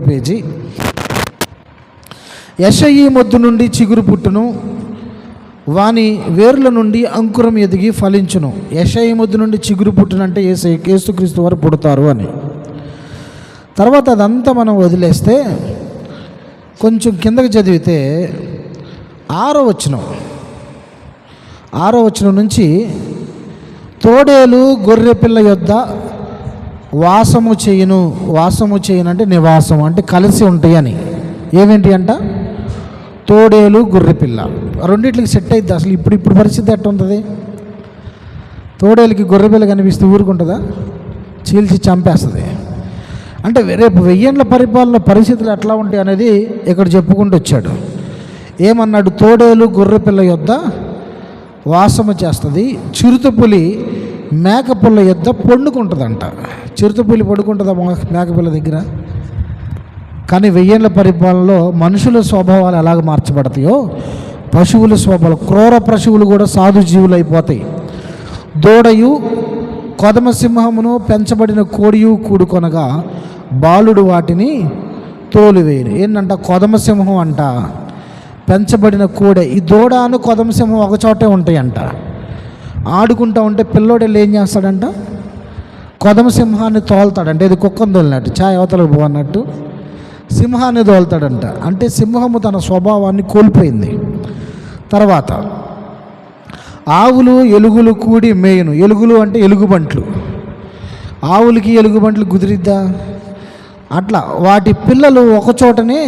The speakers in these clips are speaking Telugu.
పేజీ. యెషయి మొద్దు నుండి చిగురు పుట్టును, వాని వేర్ల నుండి అంకురం ఎదిగి ఫలించును. యెషయి మొద్దు నుండి చిగురు పుట్టునంటే యేసుక్రీస్తు వారు పుడతారు అని. తర్వాత అదంతా మనం వదిలేస్తే కొంచెం కిందకి చదివితే 6వ వచనం నుంచి తోడేలు గొర్రె పిల్ల యొద్ద వాసము చేయును అంటే నివాసం అంటే కలిసి ఉంటాయి అని. ఏమేంటి అంట? తోడేలు గొర్రె పిల్ల రెండిట్లకి సెట్ అవుతుంది. అసలు ఇప్పుడు పరిస్థితి ఎట్లా ఉంటుంది? తోడేలుకి గొర్రె పిల్ల కనిపిస్తే ఊరుకుంటుందా? చీల్చి చంపేస్తుంది. అంటే రేపు 1000 ఏళ్ల పరిపాలన పరిస్థితులు ఎట్లా ఉంటాయి అనేది ఇక్కడ చెప్పుకుంటూ వచ్చాడు. ఏమన్నాడు? తోడేలు గొర్రె పిల్ల యొద్ద వాసము చేస్తుంది, చిరుతపులి మేకపిల్ల యొద్ద పండుకుంటుందంట. చిరుతపులి పడుకుంటుందా మేకపిల్ల దగ్గర? కానీ 1000 ఏళ్ల పరిపాలనలో మనుషుల స్వభావాలు ఎలాగ మార్చబడతాయో పశువుల స్వభావాలు, క్రూర పశువులు కూడా సాధు జీవులు అయిపోతాయి. దూడయు కొదమ సింహమును పెంచబడిన కోడియు కూడుకొనగా బాలుడు వాటిని తోలివేయను. ఏంటంట? కొదమ సింహం అంట, పెంచబడిన కోడె. ఈ దూడను కొదమ సింహం ఒక చోటే ఉంటాయంట. ఆడుకుంటూ ఉంటే పిల్లోడు వెళ్ళి ఏం చేస్తాడంట? కొదమ సింహాన్ని తోలుతాడంట. ఇది కుక్కను తోలినట్టు, అవతలకు పో అన్నట్టు సింహాన్ని తోలుతాడంట. అంటే సింహము తన స్వభావాన్ని కోల్పోయింది. తర్వాత ఆవులు ఎలుగులు కూడి మేయును. ఎలుగులు అంటే ఎలుగుబంట్లు. ఆవులకి ఎలుగుబంట్లు కుదిరిద్దా? అట్లా వాటి పిల్లలు ఒకచోటనే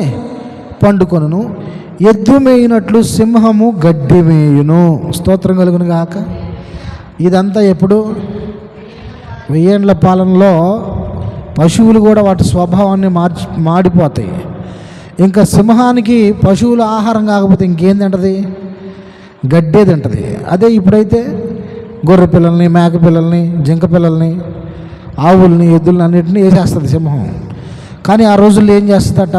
పండుకొనును. ఎద్దు మేయినట్లు సింహము గడ్డి మేయును. స్తోత్రం కలుగును గాక. ఇదంతా ఎప్పుడు? 1000 ఏళ్ల పాలనలో పశువులు కూడా వాటి స్వభావాన్ని మాడిపోతాయి. ఇంకా సింహానికి పశువుల ఆహారం కాకపోతే ఇంకేం తింటది? గడ్డే తింటది. అదే ఇప్పుడైతే గొర్రె పిల్లల్ని, మేక పిల్లల్ని, జింక పిల్లల్ని, ఆవుల్ని, ఎద్దుల్ని అన్నింటినీ వేసేస్తుంది సింహం. కానీ ఆ రోజుల్లో ఏం చేస్తుందట?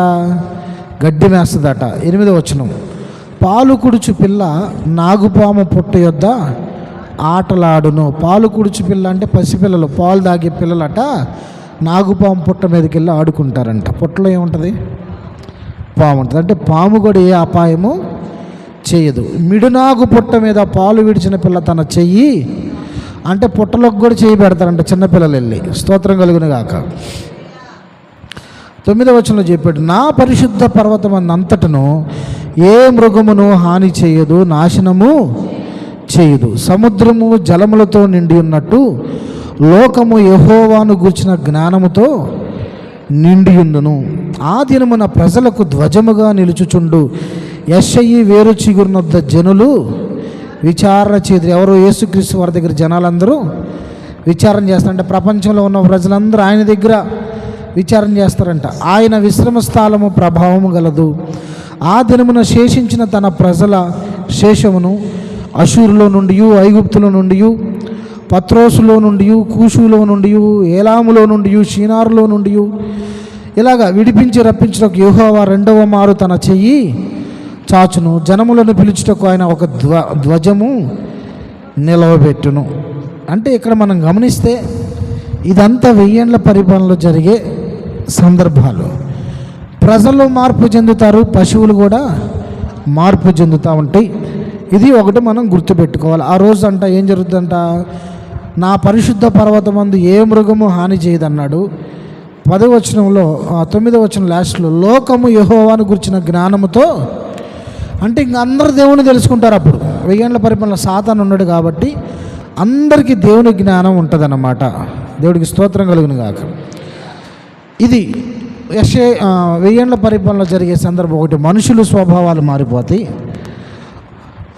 గడ్డి మేస్తుందట. 8వ వచనం, పాలు కుడుచు పిల్ల నాగుపాము పుట్ట యొద్ద ఆటలాడును. పాలు కుడుచు పిల్ల అంటే పసిపిల్లలు, పాలు తాగే పిల్లలట నాగుపాము పుట్ట మీదకి వెళ్ళి ఆడుకుంటారంట. పుట్టలో ఏముంటుంది? పాము ఉంటుంది. అంటే పాము కూడా ఏ అపాయము చేయదు. మిడునాగు పుట్ట మీద పాలు విడిచిన పిల్ల తన చెయ్యి అంటే పుట్టలోకి కూడా చేయి పెడతారంట చిన్నపిల్లలు వెళ్ళి. స్తోత్రం కలుగును గాక. 9వ వచనంలో చెప్పాడు, నా పరిశుద్ధ పర్వతం అంతటను ఏ మృగమును హాని చేయదు, నాశనము చేయదు. సముద్రము జలములతో నిండి ఉన్నట్టు లోకము యెహోవాను గూర్చిన జ్ఞానముతో నిండియుండును. ఆ దినమున ప్రజలకు ధ్వజముగా నిలుచుచుండు యెషయి వేరు చిగురునొద్ద జనులు విచారణ చేదురు. ఎవరు? యేసుక్రీస్తు వారి దగ్గర జనాలందరూ విచారణ చేస్తారంట. ప్రపంచంలో ఉన్న ప్రజలందరూ ఆయన దగ్గర విచారణ చేస్తారంట. ఆయన విశ్రమ స్థలము ప్రభావము గలదు. ఆ దినమున శేషించిన తన ప్రజల శేషమును అషూరులో నుండి, ఐగుప్తులో నుండి, పత్రోసులో నుండి, కూషులో నుండి, ఏలాములో నుండి, షీనారులో నుండి ఇలాగా విడిపించి రప్పించుటకు యెహోవా 2వ మారు తన చెయ్యి చాచును. జనములను పిలుచుటకు ఆయన ఒక ధ్వజము నిలవబెట్టును. అంటే ఇక్కడ మనం గమనిస్తే ఇదంతా 1000 ఏళ్ల పరిపాలనలో జరిగే సందర్భాలు. ప్రజలు మార్పు చెందుతారు, పశువులు కూడా మార్పు చెందుతూ ఉంటాయి. ఇది ఒకటి మనం గుర్తుపెట్టుకోవాలి. ఆ రోజు అంట ఏం జరుగుతుందంట? నా పరిశుద్ధ పర్వతమందు ఏ మృగము హాని చేయదన్నాడు. 10వ వచనంలో, 9వ వచనం లాస్ట్లో లోకము యెహోవాను గురించిన జ్ఞానముతో, అంటే ఇంక అందరూ దేవుని తెలుసుకుంటారు. అప్పుడు 1000 ఏళ్ల పరిపాలన సాతాను ఉన్నాడు కాబట్టి అందరికీ దేవుని జ్ఞానం ఉంటుందన్నమాట. దేవుడికి స్తోత్రం కలుగును గాక. ఇది 1000 ఏళ్ల పరిపాలనలో జరిగే సందర్భం. ఒకటి, మనుషుల స్వభావాలు మారిపోతాయి.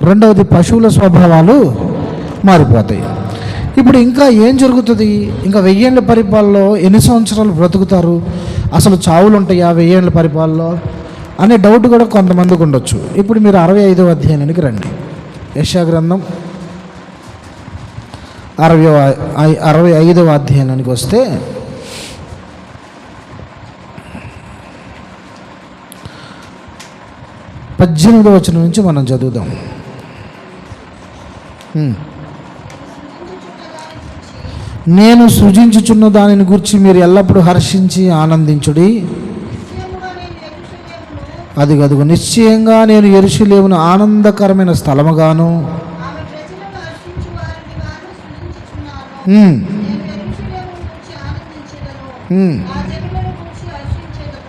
రెండవది, పశువుల స్వభావాలు మారిపోతాయి. ఇప్పుడు ఇంకా ఏం జరుగుతుంది? ఇంకా 1000 ఏళ్ల పరిపాలనలో ఎన్ని సంవత్సరాలు బ్రతుకుతారు? అసలు చావులు ఉంటాయా 1000 ఏళ్ల పరిపాలనలో అనే డౌట్ కూడా కొంతమందికి ఉండొచ్చు. ఇప్పుడు మీరు 65వ అధ్యాయానికి రండి. యెషయా గ్రంథం 65వ అధ్యాయానికి వస్తే 18వ వచనం నుంచి మనం చదువుదాం. నేను సృజించుచున్న దానిని గురించి మీరు ఎల్లప్పుడూ హర్షించి ఆనందించుడి. అదిగో నిశ్చయంగా నేను యెరూషలేమును ఆనందకరమైన స్థలముగాను, ఆమె ప్రజలను హర్షించు వారిని గాను స్తుతించుచున్నాను. నేను యెరూషలేమును గూర్చి ఆనందించెదను, నా జనులను గూర్చి హర్షించెదను.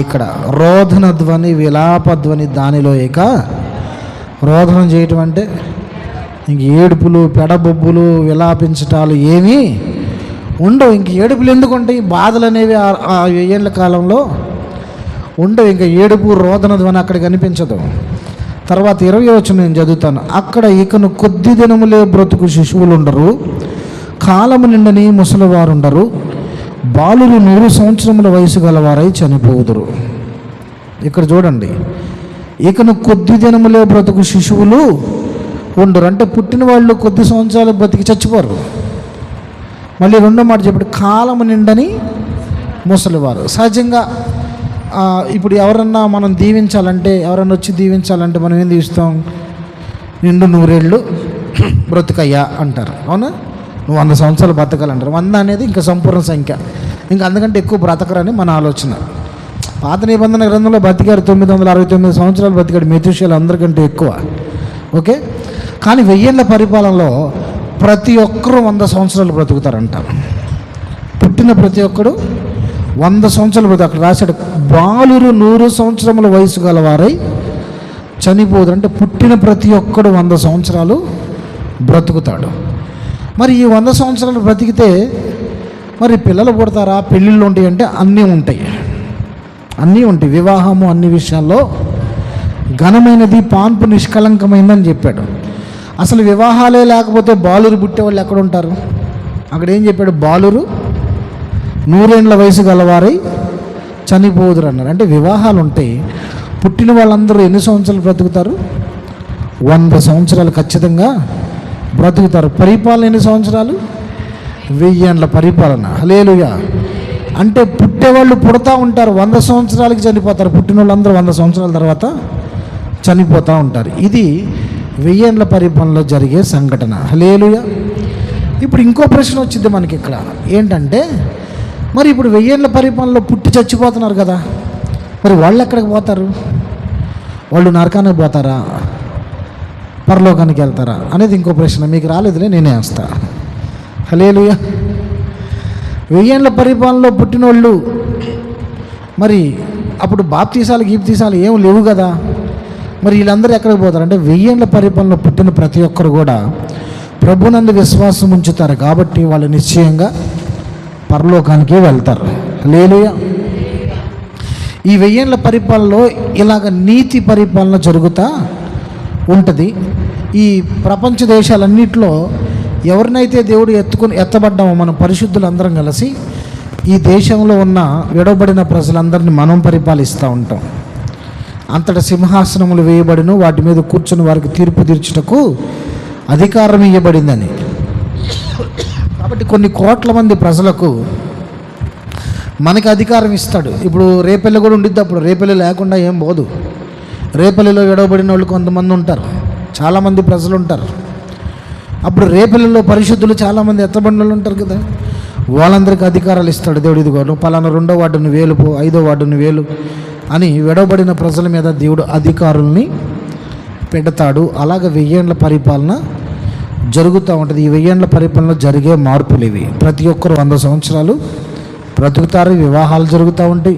ఇక్కడ రోదన ధ్వని విలాప ధ్వని దానిలో ఇక రోదనం చేయటం అంటే ఇంక ఏడుపులు పెడబొబ్బులు విలాపించటాలు ఏమీ ఉండవు. ఇంక ఏడుపులు ఎందుకు ఉంటాయి? బాధలు అనేవి ఆ 1000 ఏళ్ల కాలంలో ఉండవు. ఇంకా ఏడుపు రోదన ధ్వని అక్కడ కనిపించదు. తర్వాత 20వ వచనం నేను చదువుతాను. అక్కడ ఇకను కొద్ది దినములే బ్రతుకు శిశువులు ఉండరు, కాలము నిండని ముసలివారు ఉండరు, బాలురు 100 సంవత్సరముల వయసు గలవారై చనిపోదురు. ఇక్కడ చూడండి, ఇకను కొద్ది దినములే బ్రతుకు శిశువులు ఉండరు అంటే పుట్టిన వాళ్ళు కొద్ది సంవత్సరాలు బతికి చచ్చిపోరు. మళ్ళీ రెండో మాట చెప్పాడు, కాలము నిండని ముసలివారు. సహజంగా ఇప్పుడు ఎవరన్నా మనం దీవించాలంటే, ఎవరన్నా వచ్చి దీవించాలంటే మనం ఏం దీవిస్తాం? నిండు 100 ఏళ్ళు బ్రతుకయ్యా అంటారు, అవునా? నువ్వు 100 సంవత్సరాలు బతకాలంటారు. 100 అనేది ఇంకా సంపూర్ణ సంఖ్య, ఇంకా అందుకంటే ఎక్కువ బ్రతకరని మన ఆలోచన. పాత నిబంధన గ్రంథంలో బతికారు 969 సంవత్సరాలు బతికాడు మెతూషేల, అందరికంటే ఎక్కువ. ఓకే, కానీ 1000 ఏళ్ల పరిపాలనలో ప్రతి ఒక్కరూ 100 సంవత్సరాలు బ్రతుకుతారంట. పుట్టిన ప్రతి ఒక్కడు 100 సంవత్సరాలు బ్రతుకు. అక్కడ రాశాడు, బాలురు 100 సంవత్సరముల వయసు గలవారై చనిపోదు. అంటే పుట్టిన ప్రతి ఒక్కడు 100 సంవత్సరాలు బ్రతుకుతాడు. మరి ఈ 100 సంవత్సరాలు బ్రతికితే మరి పిల్లలు పుడతారా, పెళ్ళిళ్ళు ఉంటాయి అంటే అన్నీ ఉంటాయి. వివాహము అన్ని విషయాల్లో ఘనమైనది, పాన్పు నిష్కలంకమైందని చెప్పాడు. అసలు వివాహాలే లేకపోతే బాలురు పుట్టేవాళ్ళు ఎక్కడ ఉంటారు? అక్కడ ఏం చెప్పాడు? బాలురు 100 ఏళ్ల వయసు గలవారై చనిపోదురు అన్నారు. అంటే వివాహాలు ఉంటాయి, పుట్టిన వాళ్ళందరూ ఎన్ని సంవత్సరాలు బ్రతుకుతారు? 100 సంవత్సరాలు ఖచ్చితంగా బ్రతుకుతారు. పరిపాలన ఎన్ని సంవత్సరాలు? 1000 ఏళ్ల పరిపాలన. హల్లెలూయా. అంటే పుట్టేవాళ్ళు పుడతా ఉంటారు, 100 సంవత్సరాలకి చనిపోతారు. పుట్టిన వాళ్ళందరూ 100 సంవత్సరాల తర్వాత చనిపోతూ ఉంటారు. ఇది 1000 ఏళ్ల పరిపాలనలో జరిగే సంఘటన. హల్లెలూయా. ఇప్పుడు ఇంకో ప్రశ్న వచ్చింది మనకి ఇక్కడ. ఏంటంటే, మరి ఇప్పుడు 1000 ఏళ్ల పరిపాలనలో పుట్టి చచ్చిపోతున్నారు కదా, మరి వాళ్ళు ఎక్కడికి పోతారు? వాళ్ళు నరకానికి పోతారా, పరలోకానికి వెళ్తారా అనేది ఇంకో ప్రశ్న. మీకు రాలేదులే, నేనే వేస్తా. హల్లెలూయా. 1000 ఏళ్ల పరిపాలనలో పుట్టినోళ్ళు మరి అప్పుడు గీప్తీసాలు ఏం లేవు కదా, మరి వీళ్ళందరూ ఎక్కడికి పోతారు? అంటే 1000 ఏళ్ల పరిపాలనలో పుట్టిన ప్రతి ఒక్కరు కూడా ప్రభునందు విశ్వాసం ఉంచుతారు కాబట్టి వాళ్ళు నిశ్చయంగా పరలోకానికి వెళ్తారు. హల్లెలూయా. ఈ 1000 ఏళ్ల పరిపాలనలో ఇలాగ నీతి పరిపాలన జరుగుతూ ఉంటుంది. ఈ ప్రపంచ దేశాలన్నింటిలో ఎవరినైతే దేవుడు ఎత్తబడ్డామో మనం పరిశుద్ధులందరం కలిసి ఈ దేశంలో ఉన్న విడవబడిన ప్రజలందరినీ మనం పరిపాలిస్తూ ఉంటాం. అంతటా సింహాసనములు వేయబడిను, వాటి మీద కూర్చుని వారికి తీర్పు తీర్చుటకు అధికారం ఇవ్వబడిందని. కాబట్టి కొన్ని కోట్ల మంది ప్రజలకు మనకి అధికారం ఇస్తాడు. ఇప్పుడు రేపల్లి కూడా ఉండిద్ది. అప్పుడు రేపల్లి లేకుండా ఏం పోదు. రేపల్లిలో విడవబడిన వాళ్ళు కొంతమంది ఉంటారు, చాలామంది ప్రజలు ఉంటారు. అప్పుడు రేపల్లిలో పరిశుద్ధులు చాలామంది ఎత్తబడిన వాళ్ళు ఉంటారు కదా, వాళ్ళందరికీ అధికారాలు ఇస్తాడు దేవుడు. ఇదిగో నువ్వు పలానా 2వ వార్డును 1000 పో, 5వ వార్డును 1000 అని విడవబడిన ప్రజల మీద దేవుడు అధికారుల్ని పెడతాడు. అలాగ 1000 ఏళ్ల పరిపాలన జరుగుతూ ఉంటుంది. ఈ 1000 ఏళ్ల పరిపాలనలో జరిగే మార్పులు ఇవి. ప్రతి ఒక్కరు 100 సంవత్సరాలు బ్రతుకుతారు, వివాహాలు జరుగుతూ ఉంటాయి,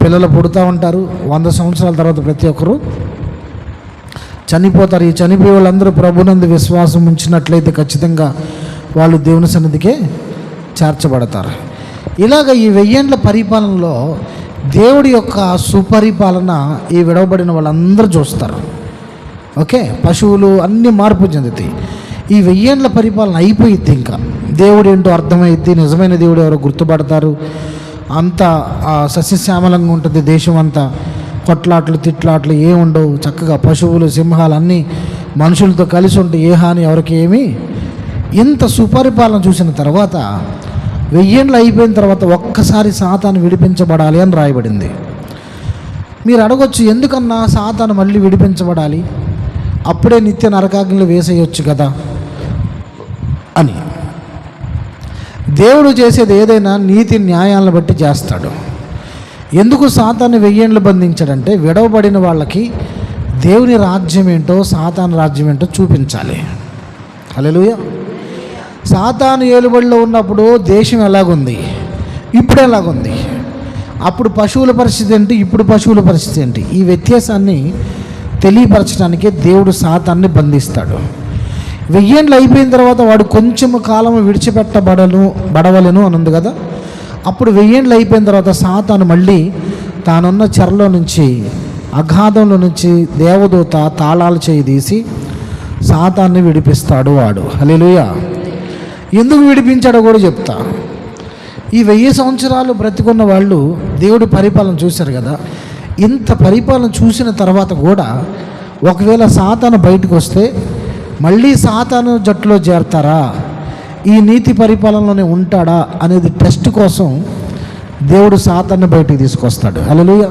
పిల్లలు పుడుతూ ఉంటారు. 100 సంవత్సరాల తర్వాత ప్రతి ఒక్కరు చనిపోతారు. ఈ చనిపోయే వాళ్ళందరూ ప్రభునందు విశ్వాసం ఉంచినట్లయితే ఖచ్చితంగా వాళ్ళు దేవుని సన్నిధికే చేర్చబడతారు. ఇలాగ ఈ 1000 ఏళ్ల పరిపాలనలో దేవుడి యొక్క సుపరిపాలన ఈ విడవబడిన వాళ్ళందరూ చూస్తారు. ఓకే, పశువులు అన్నీ మార్పు చెందుతాయి. ఈ 1000 ఏళ్ల పరిపాలన అయిపోయిద్ది. ఇంకా దేవుడు ఏంటో అర్థమైద్ది, నిజమైన దేవుడు ఎవరో గుర్తుపడతారు. అంతా సస్యశ్యామలంగా ఉంటుంది. దేశం అంతా కొట్లాట్లు తిట్లాట్లు ఏముండవు. చక్కగా పశువులు సింహాలు అన్నీ మనుషులతో కలిసి ఉంటే ఏ హాని ఎవరికి ఏమీ. ఇంత సుపరిపాలన చూసిన తర్వాత 1000 ఏళ్ళు అయిపోయిన తర్వాత ఒక్కసారి సాతాను విడిపించబడాలి అని రాయబడింది. మీరు అడగొచ్చు, ఎందుకన్నా సాతాను మళ్ళీ విడిపించబడాలి, అప్పుడే నిత్య నరకాగ్నిలో వేసేయచ్చు కదా అని. దేవుడు చేసేది ఏదైనా నీతి న్యాయాలను బట్టి చేస్తాడు. ఎందుకు సాతాను 1000 ఏండ్లు బంధించాడంటే విడవబడిన వాళ్ళకి దేవుని రాజ్యం ఏంటో సాతాను రాజ్యం ఏంటో చూపించాలి. హల్లెలూయా. సాతాను ఏలుబడిలో ఉన్నప్పుడు దేశం ఎలాగుంది, ఇప్పుడు ఎలాగుంది, అప్పుడు పశువుల పరిస్థితి ఏంటి, ఇప్పుడు పశువుల పరిస్థితి ఏంటి, ఈ వ్యత్యాసాన్ని తెలియపరచడానికే దేవుడు సాతాన్ని బంధిస్తాడు. 1000 ఏండ్లు అయిపోయిన తర్వాత వాడు కొంచెము కాలము బడవలను అని ఉంది కదా. అప్పుడు 1000 ఏండ్లు అయిపోయిన తర్వాత సాతాను మళ్ళీ తానున్న చెరలో నుంచి, అగాధంలో నుంచి దేవదూత తాళాలు చేయి తీసి సాతాన్ని విడిపిస్తాడు వాడు. హల్లెలూయా. ఎందుకు విడిపించాడో కూడా చెప్తా. ఈ 1000 సంవత్సరాలు బ్రతికున్న వాళ్ళు దేవుడి పరిపాలన చూశారు కదా. ఇంత పరిపాలన చూసిన తర్వాత కూడా ఒకవేళ సాతాను బయటకు వస్తే మళ్ళీ సాతాను జట్టులో చేరతారా, ఈ నీతి పరిపాలనలోనే ఉంటాడా అనేది టెస్ట్ కోసం దేవుడు సాతాన్ని బయటికి తీసుకొస్తాడు. హల్లెలూయా.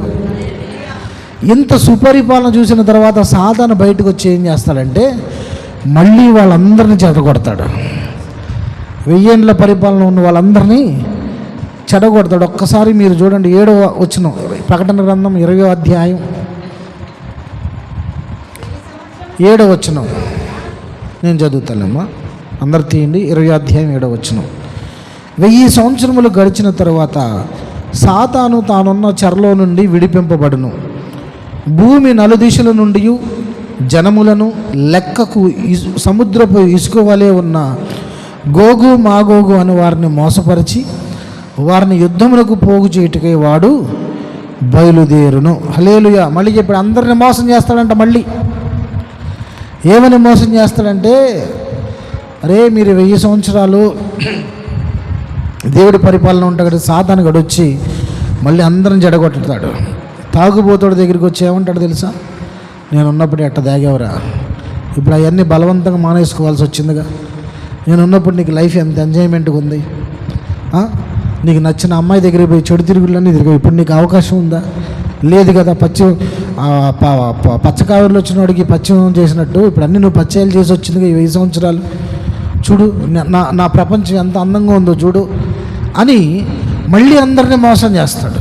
ఇంత సుపరిపాలన చూసిన తర్వాత సాతాను బయటకు వచ్చి ఏం చేస్తాడంటే మళ్ళీ వాళ్ళందరినీ చెడగొడతాడు. 1000 ఏండ్ల పరిపాలన ఉన్న వాళ్ళందరినీ చెడగొడతాడు. ఒక్కసారి మీరు చూడండి 7వ వచనం, ప్రకటన గ్రంథం 20వ అధ్యాయం 7వ వచనం. నేను చదువుతానమ్మా, అందరు తీయండి. 20వ అధ్యాయం 7వ వచనం. 1000 సంవత్సరములు గడిచిన తరువాత సాతాను తానున్న చెరలో నుండి విడిపింపబడును. భూమి నలుదిశల నుండి జనములను లెక్కకు సముద్రపు ఇసుక వలె ఉన్న గోగు మాగోగు అని వారిని మోసపరిచి వారిని యుద్ధములకు పోగు చేయుటకై వాడు బయలుదేరును. హల్లెలూయా. మళ్ళీ చెప్పాడు, అందరిని మోసం చేస్తాడంట. మళ్ళీ ఏమని మోసం చేస్తాడంటే, అరే మీరు 1000 సంవత్సరాలు దేవుడి పరిపాలన ఉంటాడు, సాతాను గడొచ్చి మళ్ళీ అందరిని జడగొట్టుతాడు. తాగుబోతుడి దగ్గరికి వచ్చి ఏమంటాడు తెలుసా, నేను ఉన్నప్పుడు ఎట్ట దాగేవరా, ఇప్పుడు అవన్నీ బలవంతంగా మానేసుకోవాల్సి వచ్చిందిగా, నేను ఉన్నప్పుడు నీకు లైఫ్ ఎంత ఎంజాయ్మెంట్గా ఉంది, నీకు నచ్చిన అమ్మాయి దగ్గరికి పోయి చెడు తిరుగులన్నీ తిరిగావు, ఇప్పుడు నీకు అవకాశం ఉందా, లేదు కదా. పచ్చకావిరిలో వచ్చిన వాడికి పశ్చిమం చేసినట్టు ఇప్పుడు అన్నీ నువ్వు పచ్చేలు చేసి వచ్చిందిగా ఈ 1000 సంవత్సరాలు, చూడు నా ప్రపంచం ఎంత అందంగా ఉందో చూడు అని మళ్ళీ అందరినీ మోసం చేస్తాడు.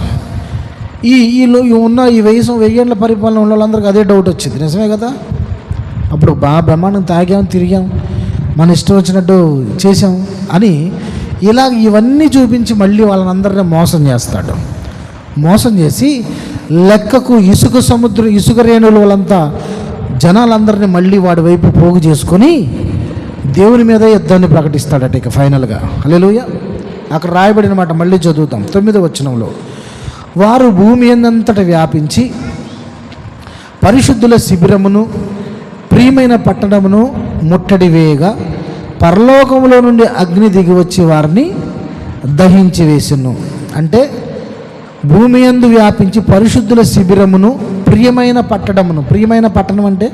ఈ ఉన్న ఈ 1000 ఏండ్ల పరిపాలన ఉన్న వాళ్ళందరికీ అదే డౌట్ వచ్చింది, నిజమే కదా. అప్పుడు బాగా బ్రహ్మాండం తాగాం, తిరిగాం, మన ఇష్టం వచ్చినట్టు చేసాం అని ఇలా ఇవన్నీ చూపించి మళ్ళీ వాళ్ళని అందరినీ మోసం చేస్తాడు. మోసం చేసి లెక్కకు ఇసుక రేణుల వాళ్ళంతా జనాలందరినీ మళ్ళీ వాడి వైపు పోగు చేసుకొని దేవుని మీద యుద్ధాన్ని ప్రకటిస్తాడట ఇక ఫైనల్గా. హల్లెలూయా. అక్కడ రాయబడిన మాట మళ్ళీ చదువుతాం 9వ వచనంలో. వారు భూమి అంతట వ్యాపించి పరిశుద్ధుల శిబిరమును ప్రియమైన పట్టణమును ముట్టడి వేయగా పరలోకములో నుండి అగ్ని దిగి వచ్చి వారిని దహించి వేసును. అంటే భూమి యందు వ్యాపించి పరిశుద్ధుల శిబిరమును ప్రియమైన పట్టణం అంటే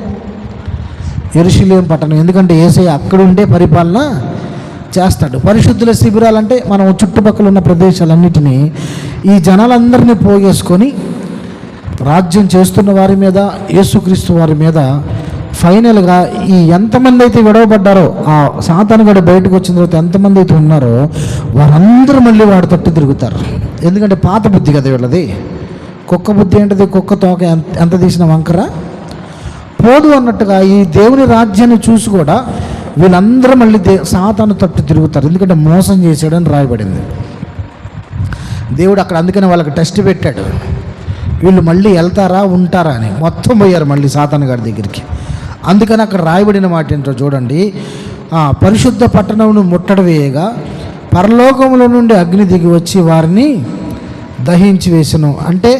యెరూషలేము పట్టణం, ఎందుకంటే యేసయ్య అక్కడుండే పరిపాలన చేస్తాడు. పరిశుద్ధుల శిబిరాలంటే మనం చుట్టుపక్కల ఉన్న ప్రదేశాలన్నిటినీ ఈ జనాలందరినీ పోగేసుకొని రాజ్యం చేస్తున్న వారి మీద, యేసుక్రీస్తు వారి మీద ఫైనల్గా ఈ ఎంతమంది అయితే విడవబడ్డారో, ఆ సాతానుగాడు బయటకు వచ్చిన తర్వాత ఎంతమంది అయితే ఉన్నారో వారందరూ మళ్ళీ వాడి తట్టు తిరుగుతారు. ఎందుకంటే పాత బుద్ధి కదా వీళ్ళది. కుక్క బుద్ధి ఏంటిది, కుక్క తోక ఎంత తీసిన వంకర పోదు అన్నట్టుగా ఈ దేవుని రాజ్యాన్ని చూసి కూడా వీళ్ళందరూ మళ్ళీ సాతాను తట్టు తిరుగుతారు. ఎందుకంటే మోసం చేశాడని రాయబడింది. దేవుడు అక్కడ అందుకని వాళ్ళకి టెస్ట్ పెట్టాడు, వీళ్ళు మళ్ళీ వెళ్తారా ఉంటారా అని. మొత్తం పోయారు మళ్ళీ సాతాను గారి దగ్గరికి. అందుకని అక్కడ రాయబడిన మాట ఏంటో చూడండి. పరిశుద్ధ పట్టణమును ముట్టడి వేయగా పరలోకముల నుండి అగ్ని దిగి వచ్చి వారిని దహించి వేసెను. అంటే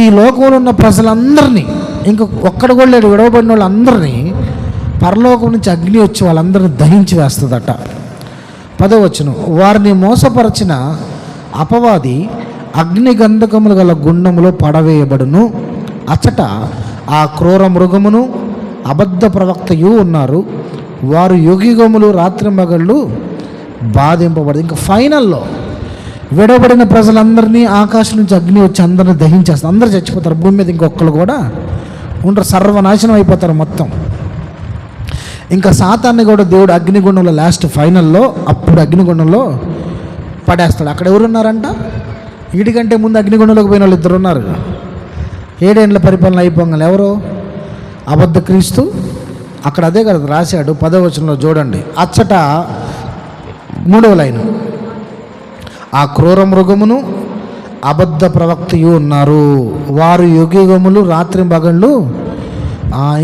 ఈ లోకంలో ఉన్న ప్రజలందరినీ, ఇంక ఒక్కడు కూడా లేడు, విడవబడిన వాళ్ళందరినీ పరలోకం నుంచి అగ్ని వచ్చి వాళ్ళందరినీ దహించి వేస్తుందట. 10వ వచనం. వారిని మోసపరచిన అపవాది అగ్ని గంధకములు గల గుండములో పడవేయబడును. అచ్చట ఆ క్రూర మృగమును అబద్ధ ప్రవక్తయు ఉన్నారు. వారు యుగయుగములు రాత్రింబగళ్ళు బాధింపబడి. ఇంకా ఫైనల్లో విడవబడిన ప్రజలందరినీ ఆకాశం నుంచి అగ్ని వచ్చి అందరిని దహించేస్తారు. అందరూ చచ్చిపోతారు. భూమి మీద ఇంకొకళ్ళు కూడా ఉంటారు, సర్వనాశనం అయిపోతారు మొత్తం. ఇంకా సాతాన్ని కూడా దేవుడు అగ్నిగుండంలో లాస్ట్ ఫైనల్లో, అప్పుడు అగ్నిగుండంలో పడేస్తాడు. అక్కడ ఎవరున్నారంట? వీటికంటే ముందు అగ్నిగుండంలోకి పోయిన వాళ్ళు 2 ఉన్నారు. 7 ఏండ్ల పరిపాలన అయిపోగానే ఎవరు? అబద్ధ క్రీస్తు. అక్కడ అదే కదా రాశాడు 10వ వచనంలో చూడండి. అచ్చట 3వ లైను, ఆ క్రూర మృగమును అబద్ధ ప్రవక్తయు ఉన్నారు, వారు యుగయుగములు రాత్రి పగళ్ళు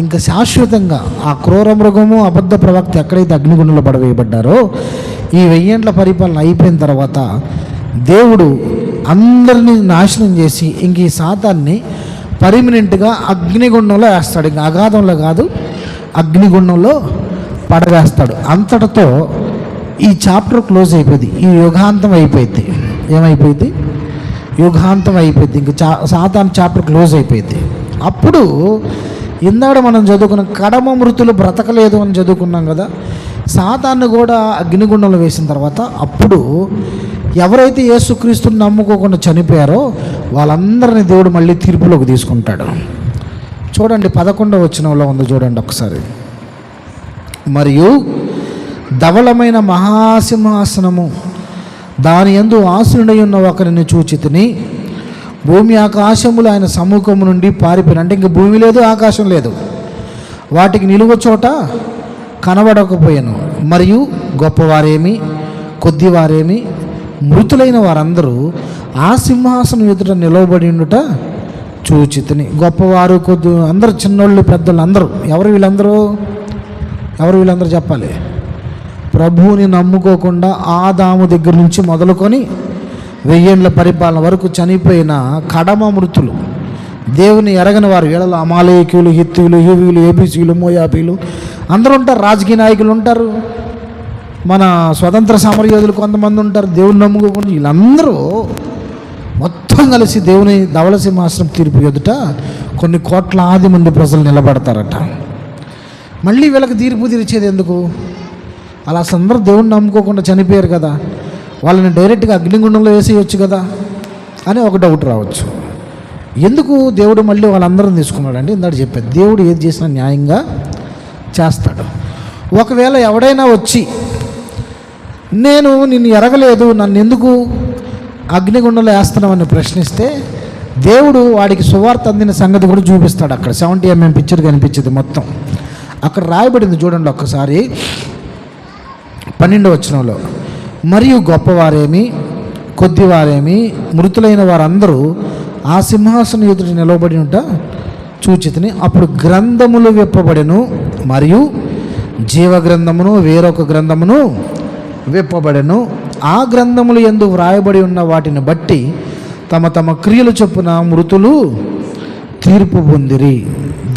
ఇంకా శాశ్వతంగా ఆ క్రూర మృగము అబద్ధ ప్రవక్త ఎక్కడైతే అగ్నిగుండంలో పడవేయబడ్డారో ఈ 1000 ఏండ్ల పరిపాలన అయిపోయిన తర్వాత దేవుడు అందరినీ నాశనం చేసి ఇంక ఈ సాతాన్ని పర్మనెంట్గా అగ్నిగుండంలో వేస్తాడు. ఇంక అగాధంలో కాదు, అగ్నిగుండంలో పడవేస్తాడు. అంతటితో ఈ చాప్టర్ క్లోజ్ అయిపోయింది. ఈ యుగాంతం అయిపోయింది. ఏమైపోయింది? యుగాంతం అయిపోయింది. ఇంక సాతాను చాప్టర్ క్లోజ్ అయిపోయింది. అప్పుడు ఇందాక మనం చదువుకున్న కడమ మృతులు బ్రతకలేదు అని చదువుకున్నాం కదా. సాతాన్ని కూడా అగ్నిగుండంలో వేసిన తర్వాత అప్పుడు ఎవరైతే యేసుక్రీస్తుని నమ్ముకోకుండా చనిపోయారో వాళ్ళందరినీ దేవుడు మళ్ళీ తీర్పులోకి తీసుకుంటాడు. చూడండి 11వ వచనంలో ఉంది, చూడండి ఒకసారి. మరియు ధవళమైన మహాసింహాసనము దాని యందు ఆసీనుడై ఉన్న ఒకరిని చూచితిని, భూమి ఆకాశములు ఆయన సముఖము నుండి పారిపోయిన. అంటే ఇంక భూమి లేదు, ఆకాశం లేదు, వాటికి నిలువ చోట కనబడకపోయాను. మరియు గొప్పవారేమి కొద్దివారేమి మృతులైన వారందరూ ఆ సింహాసనం ఎదుట నిలవబడి ఉండుట చూచితిని. గొప్పవారు కొద్ది అందరూ, చిన్నోళ్ళు పెద్దోళ్ళు అందరూ. ఎవరు వీళ్ళందరూ చెప్పాలి? ప్రభువుని నమ్ముకోకుండా ఆదాము దగ్గర నుంచి మొదలుకొని 1000 ఏండ్ల పరిపాలన వరకు చనిపోయిన కడమ మృతులు, దేవుని ఎరగని వారు. వీళ్ళలో అమాలేకీయులు, హిత్తీయులు, హివీయులు, ఏబీసీలు, మోయాబీలు అందరూ ఉంటారు. రాజకీయ నాయకులు ఉంటారు, మన స్వతంత్ర సమరయోధులు కొంతమంది ఉంటారు. దేవుని నమ్ముకోకుండా వీళ్ళందరూ మొత్తం కలిసి దేవుని ధవళ సింహాసనం తీర్పు ఎదుట కొన్ని కోట్లాది మంది ప్రజలు నిలబడతారట. మళ్ళీ వీళ్ళకి తీర్పు తీర్చేది ఎందుకు? అలా అందరూ దేవుని నమ్ముకోకుండా చనిపోయారు కదా, వాళ్ళని డైరెక్ట్గా అగ్నిగుండంలో వేసేయచ్చు కదా అని ఒక డౌట్ రావచ్చు. ఎందుకు దేవుడు మళ్ళీ వాళ్ళందరం తీసుకున్నాడు అంటే ఇందాక చెప్పాడు, దేవుడు ఏది చేసినా న్యాయంగా చేస్తాడు. ఒకవేళ ఎవడైనా వచ్చి నేను నిన్ను ఎరగలేదు, నన్ను ఎందుకు అగ్నిగుండంలో వేస్తున్నామని ప్రశ్నిస్తే దేవుడు వాడికి సువార్త అందిన సంగతి కూడా చూపిస్తాడు. అక్కడ 70 mm పిక్చర్ కనిపించింది మొత్తం. అక్కడ రాయబడింది చూడండి ఒక్కసారి 12వ వచనంలో. మరియు గొప్పవారేమి కొద్దివారేమి మృతులైన వారందరూ ఆ సింహాసనం ఎదుట నిలవబడి ఉంట చూచితిని. అప్పుడు గ్రంథములు విప్పబడెను, మరియు జీవగ్రంథమును వేరొక గ్రంథమును విప్పబడెను. ఆ గ్రంథములు యందు వ్రాయబడి ఉన్న వాటిని బట్టి తమ తమ క్రియలు చొప్పున మృతులు తీర్పు పొందిరి.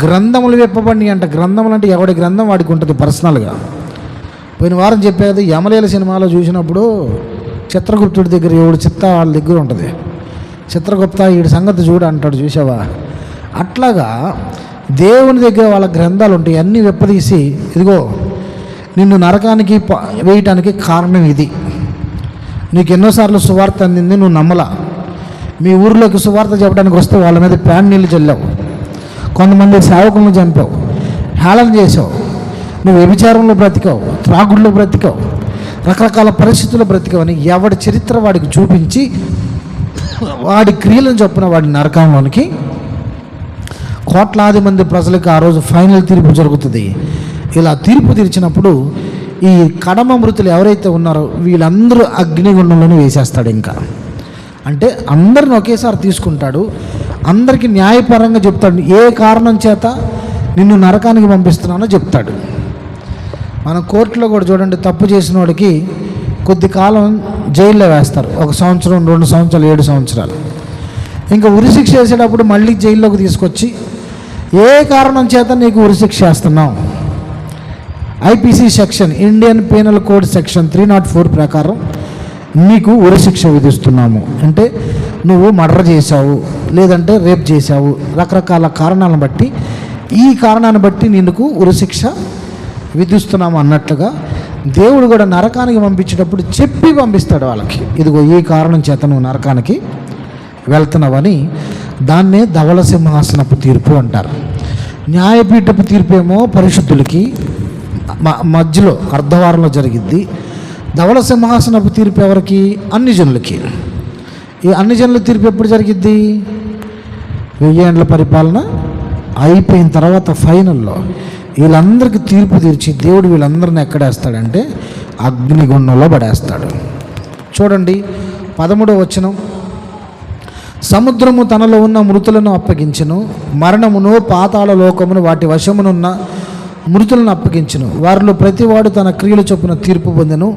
గ్రంథములు విప్పబడి అంట. గ్రంథములు అంటే ఎవడి గ్రంథం వాడికి ఉంటుంది పర్సనల్గా. పోయిన వారం చెప్పేది యమలీల సినిమాలో చూసినప్పుడు చిత్రగుప్తుడి దగ్గర ఎవడు చిత్త వాళ్ళ దగ్గర ఉంటుంది. చిత్రగుప్త వీడి సంగతి చూడు అంటాడు, చూసావా? అట్లాగా దేవుని దగ్గర వాళ్ళ గ్రంథాలు ఉంటాయి. అన్నీ విప్పదీసి ఇదిగో నిన్ను నరకానికి వేయటానికి కారణం ఇది, నీకు ఎన్నోసార్లు సువార్త అందింది, నువ్వు నమ్మలా, మీ ఊరిలోకి సువార్త చెప్పడానికి వస్తే వాళ్ళ మీద ప్యాన్ నీళ్ళు చల్లావు, కొంతమంది సేవకులను చంపావు, హేళన చేసావు, నువ్వు వ్యభిచారంలో బ్రతికావు, త్రాగుడులో బ్రతికావు, రకరకాల పరిస్థితుల్లో బ్రతికావు అని ఎవడి చరిత్ర వాడికి చూపించి వాడి క్రియలను చొప్పున వాడి నరకంలోనికి కోట్లాది మంది ప్రజలకు ఆ రోజు ఫైనల్ తీర్పు జరుగుతుంది. ఇలా తీర్పు తీర్చినప్పుడు ఈ కడమ మృతులు ఎవరైతే ఉన్నారో వీళ్ళందరూ అగ్నిగుండంలోనే వేసేస్తాడు. ఇంకా అంటే అందరిని ఒకేసారి తీసుకుంటాడు, అందరికీ న్యాయపరంగా చెప్తాడు, ఏ కారణం చేత నిన్ను నరకానికి పంపిస్తున్నానో చెప్తాడు. మన కోర్టులో కూడా చూడండి, తప్పు చేసిన వాడికి కొద్ది కాలం జైల్లో వేస్తారు, 1 సంవత్సరం 2 సంవత్సరాలు 7 సంవత్సరాలు. ఇంకా ఉరిశిక్ష వేసేటప్పుడు మళ్ళీ జైల్లోకి తీసుకొచ్చి ఏ కారణం చేత నీకు ఉరిశిక్ష వేస్తున్నావు, IPC section Indian penal code section 304 ప్రకారం నీకు ఉరిశిక్ష విధిస్తున్నాము అంటే నువ్వు మర్డర్ చేశావు, లేదంటే రేప్ చేశావు, రకరకాల కారణాలను బట్టి ఈ కారణాన్ని బట్టి నీకు ఉరిశిక్ష విధిస్తున్నాము అన్నట్లుగా దేవుడు కూడా నరకానికి పంపించేటప్పుడు చెప్పి పంపిస్తాడు వాళ్ళకి, ఇదిగో ఈ కారణం చేత నువ్వు నరకానికి వెళ్తున్నావని. దాన్నే ధవళ సింహాసనపు తీర్పు అంటారు. న్యాయపీఠపు తీర్పు ఏమో పరిశుద్ధులకి మధ్యలో అర్ధవారంలో జరిగిద్ది, ధవళ సింహాసనపు తీర్పు ఎవరికి? అన్ని జనులకి. ఈ అన్ని జనుల తీర్పు ఎప్పుడు జరిగిద్ది? 1000 ఏండ్ల పరిపాలన అయిపోయిన తర్వాత ఫైనల్లో వీళ్ళందరికీ తీర్పు తీర్చి దేవుడు వీళ్ళందరిని ఎక్కడేస్తాడంటే అగ్నిగుండంలో పడేస్తాడు. చూడండి 13వ వచనం. సముద్రము తనలో ఉన్న మృతులను అప్పగించెను, మరణమును పాతాళ లోకమును వాటి వశమునున్న మృతులను అప్పగించెను. వారిలో ప్రతివాడు తన క్రియలు చొప్పున తీర్పు పొందెను.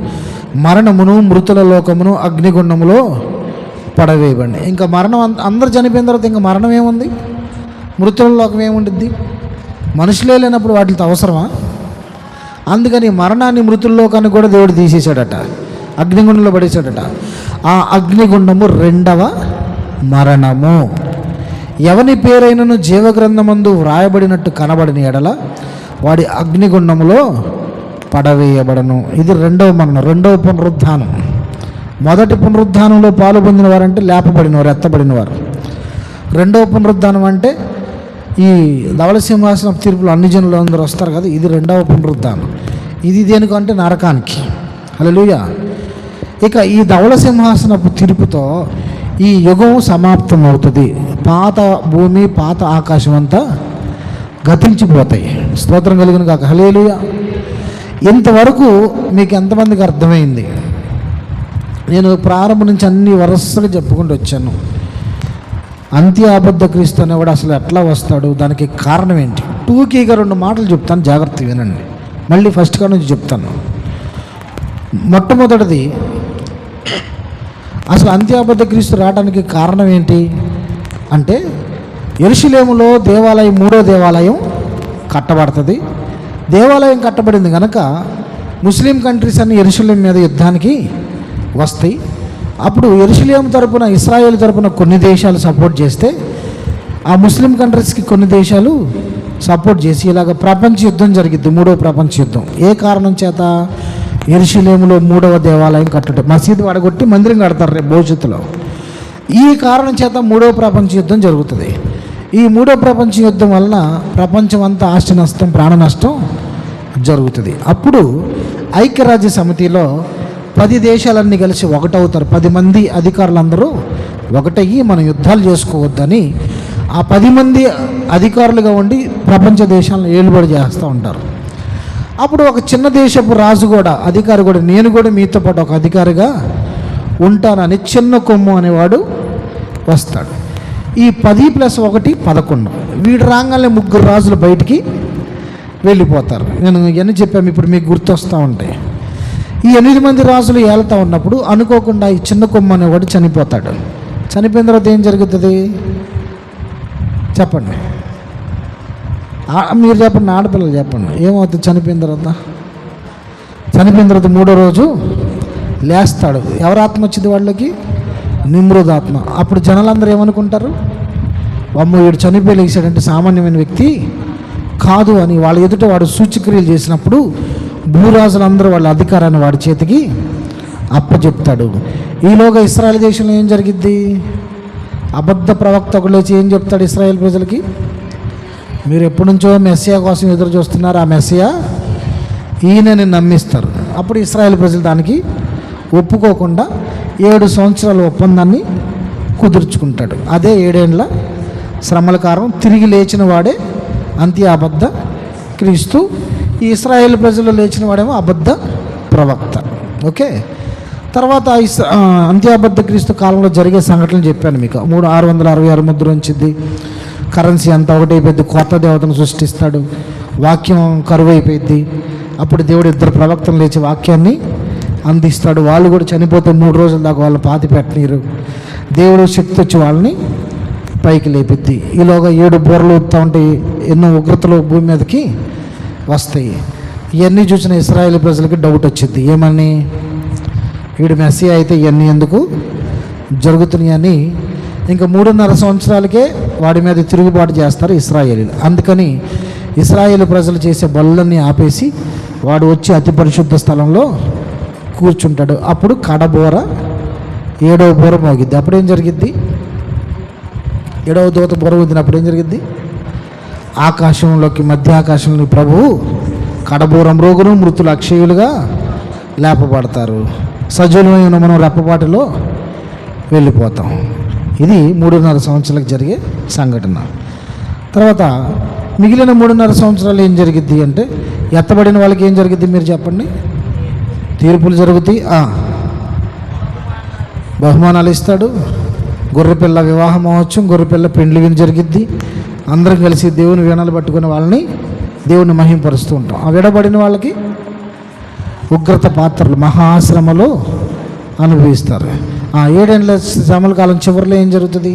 మరణమును మృతుల లోకమును అగ్నిగుండములో పడవేయబడి. ఇంకా మరణం అందరు చనిపోయిన తర్వాత ఇంకా మరణం ఏముంది? మృతుల లోకం ఏముండిద్ది? మనుషులే లేనప్పుడు వాటితో అవసరమా? అందుకని మరణాన్ని మృతుల లోకాన్ని కూడా దేవుడు తీసేశాడట, అగ్నిగుండంలో పడేశాడట. ఆ అగ్నిగుండము 2వ మరణము. ఎవని పేరైనను జీవగ్రంథమందు వ్రాయబడినట్టు కనబడిన ఎడల వాడి అగ్నిగుండములో పడవేయబడను. ఇది 2వ మరణం, 2వ పునరుద్ధానం. మొదటి పునరుద్ధానంలో పాలు పొందిన వారంటే లేపబడినవారు, ఎత్తబడినవారు. 2వ పునరుద్ధానం అంటే ఈ ధవళ సింహాసనం తీర్పులు అన్ని జనులు అందరూ వస్తారు కదా, ఇది 2వ పునరుద్ధానం. ఇది దేనికంటే నరకానికి. హల్లెలూయా. ఇక ఈ ధవళ సింహాసనపు తీర్పుతో ఈ యుగం సమాప్తం అవుతుంది. పాత భూమి పాత ఆకాశం అంతా గతించిపోతాయి. స్తోత్రం కలిగిన కాక హల్లెలూయా. ఇంతవరకు మీకు ఎంతమందికి అర్థమైంది? నేను ప్రారంభం నుంచి అన్ని వరుసగా చెప్పుకుంటూ వచ్చాను. అంత్య అబద్ధ క్రీస్తు అనేవాడు అసలు ఎట్లా వస్తాడు, దానికి కారణం ఏంటి? టూకీగా 2 మాటలు చెప్తాను, జాగ్రత్త వినండి. మళ్ళీ ఫస్ట్ కాడ నుంచి చెప్తాను. మొట్టమొదటిది, అసలు అంత్య అబద్ధ క్రీస్తు రావడానికి కారణం ఏంటి అంటే, యెరూషలేములో దేవాలయం 3వ దేవాలయం కట్టబడుతుంది. దేవాలయం కట్టబడింది కనుక ముస్లిం కంట్రీస్ అన్ని యెరూషలేం మీద యుద్ధానికి వస్తాయి. అప్పుడు యెరూషలేం తరపున, ఇస్రాయేల్ తరపున కొన్ని దేశాలు సపోర్ట్ చేస్తే ఆ ముస్లిం కంట్రీస్కి కొన్ని దేశాలు సపోర్ట్ చేసి ఇలాగ ప్రపంచ యుద్ధం జరిగిద్ది, 3వ ప్రపంచ యుద్ధం. ఏ కారణం చేత? యెరూషలేములో 3వ దేవాలయం కట్టడం, మసీదు వడగొట్టి మందిరం కడతారు రేపు భవిష్యత్తులో. ఈ కారణం చేత 3వ ప్రపంచ యుద్ధం జరుగుతుంది. ఈ 3వ ప్రపంచ యుద్ధం వలన ప్రపంచం అంతా ఆస్తి నష్టం, ప్రాణ నష్టం జరుగుతుంది. అప్పుడు ఐక్యరాజ్య సమితిలో 10 దేశాలన్నీ కలిసి ఒకటవుతారు. 10 మంది అధికారులందరూ ఒకటయ్యి మనం యుద్ధాలు చేసుకోవద్దని ఆ 10 మంది అధికారులుగా ఉండి ప్రపంచ దేశాలను ఏలుబడి చేస్తూ ఉంటారు. అప్పుడు ఒక చిన్న దేశపు రాజు కూడా, అధికారి కూడా, నేను కూడా మీతో పాటు ఒక అధికారిగా ఉంటానని చిన్న కొమ్ము అనేవాడు వస్తాడు. ఈ 10 + 1 11. వీడు రాగానే 3 రాజులు బయటికి వెళ్ళిపోతారు. నేను ఇవన్నీ చెప్పాము, ఇప్పుడు మీకు గుర్తొస్తూ ఉంటాయి. ఈ 8 మంది రాజులు ఏలుతూ ఉన్నప్పుడు అనుకోకుండా ఈ చిన్న కొమ్ము అనేవాడు చనిపోతాడు. చనిపోయిన తర్వాత ఏం జరుగుతుంది చెప్పండి? మీరు చెప్పండి, ఆడపిల్లలు చెప్పండి, ఏమవుతుంది చనిపోయిన తర్వాత? చనిపోయిన తర్వాత 3వ రోజు లేస్తాడు. ఎవరి ఆత్మ వచ్చింది వాళ్ళకి? నిమ్రోద్ ఆత్మ. అప్పుడు జనాలందరూ ఏమనుకుంటారు? అమ్మో వీడు చనిపోయి లేచాడంటే సామాన్యమైన వ్యక్తి కాదు అని వాళ్ళ ఎదుట వాడు సూచక్రియలు చేసినప్పుడు భూరాజులందరూ వాళ్ళ అధికారాన్ని వాడి చేతికి అప్పచెప్తాడు. ఈలోగా ఇశ్రాయేల్ దేశంలో ఏం జరిగిద్ది? అబద్ధ ప్రవక్త ఒకడు లేచి ఏం చెప్తాడు ఇశ్రాయేల్ ప్రజలకి? మీరు ఎప్పటి నుంచో మెస్సియా కోసం ఎదురు చూస్తున్నారు, ఆ మెస్సియా ఈయనని నమ్మిస్తారు. అప్పుడు ఇశ్రాయేల్ ప్రజలు దానికి ఒప్పుకోకుండా 7 సంవత్సరాల ఒప్పందాన్ని కుదుర్చుకుంటాడు. అదే 7 ఏండ్ల శ్రమల కారణం. తిరిగి లేచిన వాడే అంత్య అబద్ధ క్రీస్తు. ఈ ఇశ్రాయేల్ ప్రజలు లేచిన వాడేమో అబద్ధ ప్రవక్త. ఓకే. తర్వాత అంత్య అబద్ధ క్రీస్తు కాలంలో జరిగే సంఘటనలు చెప్పాను మీకు. 666 ముద్ర ఉంచిద్ది. కరెన్సీ అంతా ఒకటైపోయింది. కొత్త దేవతను సృష్టిస్తాడు. వాక్యం కరువైపోయింది. అప్పుడు దేవుడు 2 ప్రవక్తలు లేచి వాక్యాన్ని అందిస్తాడు. వాళ్ళు కూడా చనిపోతే 3 రోజుల దాకా వాళ్ళు పాతి పెట్టనీరు. దేవుడు శక్తి వచ్చి వాళ్ళని పైకి లేపిద్ది. ఈలోగా 7 బోర్లు ఊపుతూ ఉంటాయి. ఎన్నో ఉగ్రతలు భూమి మీదకి వస్తాయి. ఇవన్నీ చూసిన ఇశ్రాయేల్ ప్రజలకి డౌట్ వచ్చింది. ఏమని? వీడు మెస్సియా అయితే ఇవన్నీ ఎందుకు జరుగుతున్నాయని. ఇంకా 3.5 సంవత్సరాలకే వాడి మీద తిరుగుబాటు చేస్తారు ఇశ్రాయేలీలు. అందుకని ఇశ్రాయేల్ ప్రజలు చేసే బలులన్నీ ఆపేసి వాడు వచ్చి అతి పరిశుద్ధ స్థలంలో కూర్చుంటాడు. అప్పుడు కడబోర 7వ బోర మోగిద్ది. అప్పుడేం జరిగిద్ది? 7వ దూత బోర ఊదినప్పుడు ఏం జరిగిద్ది? ఆకాశంలోకి, మధ్య ఆకాశంలోని ప్రభువు కడబోరం రోగును మృతులు అక్షయులుగా లేపబడతారు. సజీవమైన మనం రెప్పపాటులో వెళ్ళిపోతాం. ఇది 3.5 సంవత్సరాలకు జరిగే సంఘటన. తర్వాత మిగిలిన 3.5 సంవత్సరాలు ఏం జరిగిద్ది అంటే, ఎత్తబడిన వాళ్ళకి ఏం జరిగిద్ది మీరు చెప్పండి? తీర్పులు జరుగుతాయి, బహుమానాలు ఇస్తాడు, గొర్రెపిల్ల వివాహం అవ్వచ్చు, గొర్రెపిల్ల పెండ్లి విని జరిగిద్ది. అందరం కలిసి దేవుని వీణాలు పట్టుకునే వాళ్ళని దేవుని మహింపరుస్తూ ఉంటాం. ఆ విడబడిన వాళ్ళకి ఉగ్రత పాత్రలు మహాశ్రమలో అనుభవిస్తారు. 7 ఏళ్ళ శ్రమల కాలం చివరిలో ఏం జరుగుతుంది?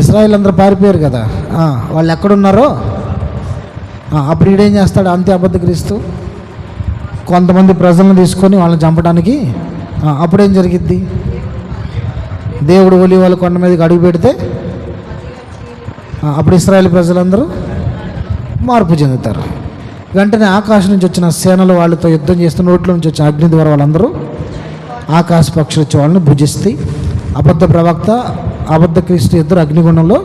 ఇశ్రాయేల్ అందరూ పారిపోయారు కదా, వాళ్ళు ఎక్కడున్నారో అప్పుడు ఈడేం చేస్తాడు? అంతే అబద్ధ క్రీస్తు కొంతమంది ప్రజలను తీసుకొని వాళ్ళని చంపడానికి. అప్పుడేం జరిగిద్ది? దేవుడు ఒలీవల కొండ మీదకి అడుగు పెడితే అప్పుడు ఇశ్రాయేల్ ప్రజలందరూ మార్పు చెందుతారు. వెంటనే ఆకాశం నుంచి వచ్చిన సేనలు వాళ్ళతో యుద్ధం చేస్తున్న నోట్లో నుంచి వచ్చిన అగ్ని ద్వారా వాళ్ళందరూ ఆకాశ పక్షులు వచ్చి వాళ్ళని భుజిస్తాయి. అబద్ధ ప్రవక్త, అబద్ధ క్రీస్తు ఇద్దరు అగ్నిగుండంలో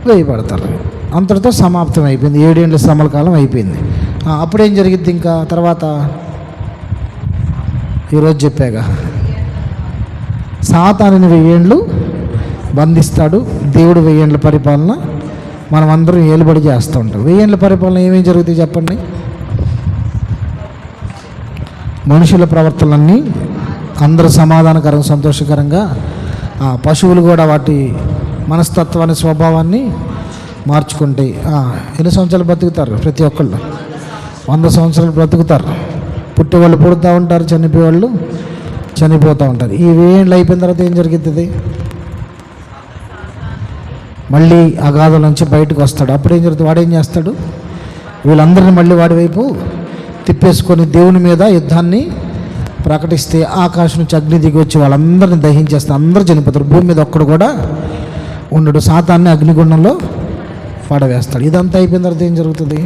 వేయబడతారు. అంతటితో సమాప్తం అయిపోయింది. 7 ఏళ్ళ శ్రమల కాలం అయిపోయింది. అప్పుడేం జరిగిద్ది? ఇంకా తర్వాత ఈరోజు చెప్పాగా, సాతానుని 1000 ఏళ్ళు బంధిస్తాడు. దేవుడు 1000 ఏళ్ళ పరిపాలన మనం అందరం ఏలుబడి చేస్తూ ఉంటాం. 1000 ఏళ్ళ పరిపాలన ఏమేమి జరుగుతాయి చెప్పండి? మనుషుల ప్రవర్తనలన్నీ అందరూ సమాధానకరంగా సంతోషకరంగా, పశువులు కూడా వాటి మనస్తత్వాన్ని స్వభావాన్ని మార్చుకుంటాయి. ఎన్ని సంవత్సరాలు బ్రతుకుతారు? ప్రతి ఒక్కళ్ళు 100 సంవత్సరాలు బ్రతుకుతారు. పుట్టేవాళ్ళు పుడుతూ ఉంటారు, చనిపోయేవాళ్ళు చనిపోతూ ఉంటారు. ఈ 1000 ఏళ్ళు అయిపోయిన తర్వాత ఏం జరుగుతుంది? మళ్ళీ అగాధం నుంచి బయటకు వస్తాడు. అప్పుడు ఏం జరుగుతుంది? వాడేం చేస్తాడు? వీళ్ళందరినీ మళ్ళీ వాడి వైపు తిప్పేసుకొని దేవుని మీద యుద్ధాన్ని ప్రకటిస్తే ఆకాశం నుంచి అగ్ని దిగి వచ్చి వాళ్ళందరినీ దహించేస్తే అందరూ చనిపోతారు. భూమి మీద ఒక్కడు కూడా ఉండడు. సాతాన్ని అగ్నిగుండంలో పడవేస్తాడు. ఇదంతా అయిపోయిన తర్వాత ఏం జరుగుతుంది?